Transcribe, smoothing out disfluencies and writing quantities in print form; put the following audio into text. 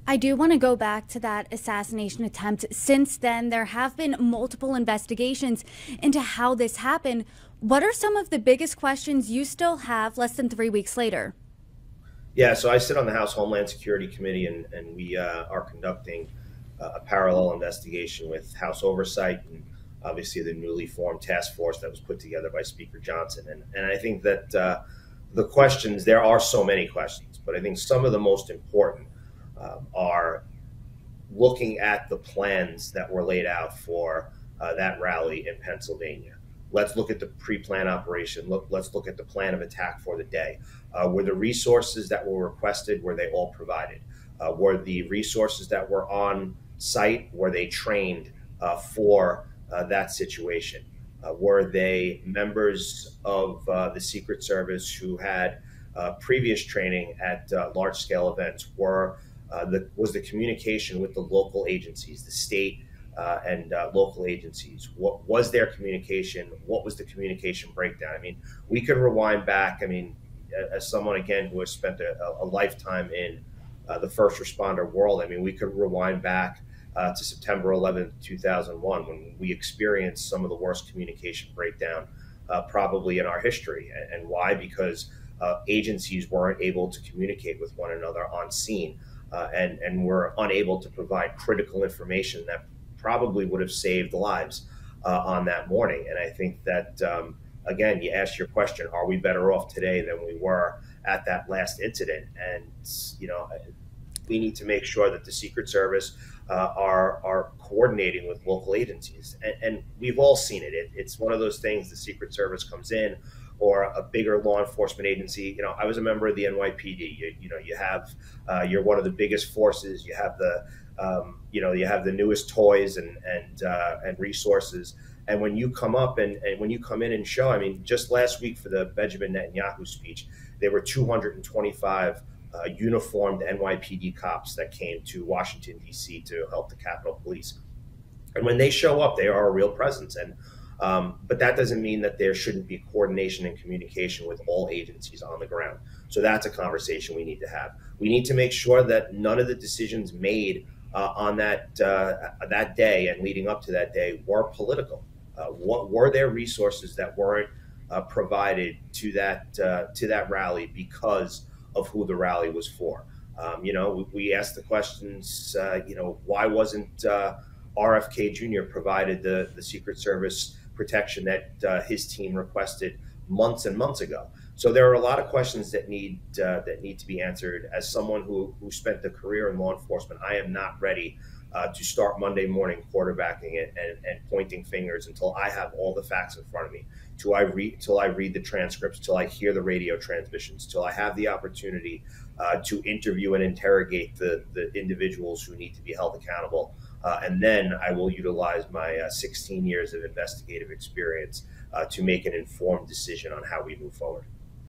I do want to go back to that assassination attempt. Since then, there have been multiple investigations into how this happened. What are some of the biggest questions you still have less than 3 weeks later? Yeah, so I sit on the House Homeland Security Committee, and we are conducting a parallel investigation with House Oversight and obviously the newly formed task force that was put together by Speaker Johnson. And I think that the questions, there are so many questions, but I think some of the most important are looking at the plans that were laid out for that rally in Pennsylvania. Let's look at the pre-plan operation. Let's look at the plan of attack for the day. Were the resources that were requested, were they all provided? Were the resources that were on site, were they trained for that situation? Were they members of the Secret Service who had previous training at large-scale events? Was the communication with the local agencies, the state and local agencies? What was their communication? What was the communication breakdown? I mean, we could rewind back. I mean, as someone again who has spent a lifetime in the first responder world, I mean, we could rewind back to September 11th, 2001, when we experienced some of the worst communication breakdown probably in our history. And why? Because agencies weren't able to communicate with one another on scene. And were unable to provide critical information that probably would have saved lives on that morning. And I think that, again, you asked your question, are we better off today than we were at that last incident? And, you know, we need to make sure that the Secret Service are coordinating with local agencies. And we've all seen it. It's one of those things, the Secret Service comes in, or a bigger law enforcement agency. You know, I was a member of the NYPD. You're one of the biggest forces. You have you have the newest toys and resources. And when you come up and when you come in and show, I mean, just last week for the Benjamin Netanyahu speech, there were 225 uniformed NYPD cops that came to Washington, D.C. to help the Capitol Police. And when they show up, they are a real presence. But that doesn't mean that there shouldn't be coordination and communication with all agencies on the ground. So that's a conversation we need to have. We need to make sure that none of the decisions made on that day and leading up to that day were political. What were there resources that weren't provided to that rally because of who the rally was for? We asked the questions. Why wasn't RFK Jr. provided the Secret Service protection that his team requested months and months ago? So there are a lot of questions that need to be answered. As someone who spent a career in law enforcement, I am not ready to start Monday morning quarterbacking it and pointing fingers until I have all the facts in front of me, till I read the transcripts, till I hear the radio transmissions, till I have the opportunity to interview and interrogate the individuals who need to be held accountable. And then I will utilize my 16 years of investigative experience to make an informed decision on how we move forward.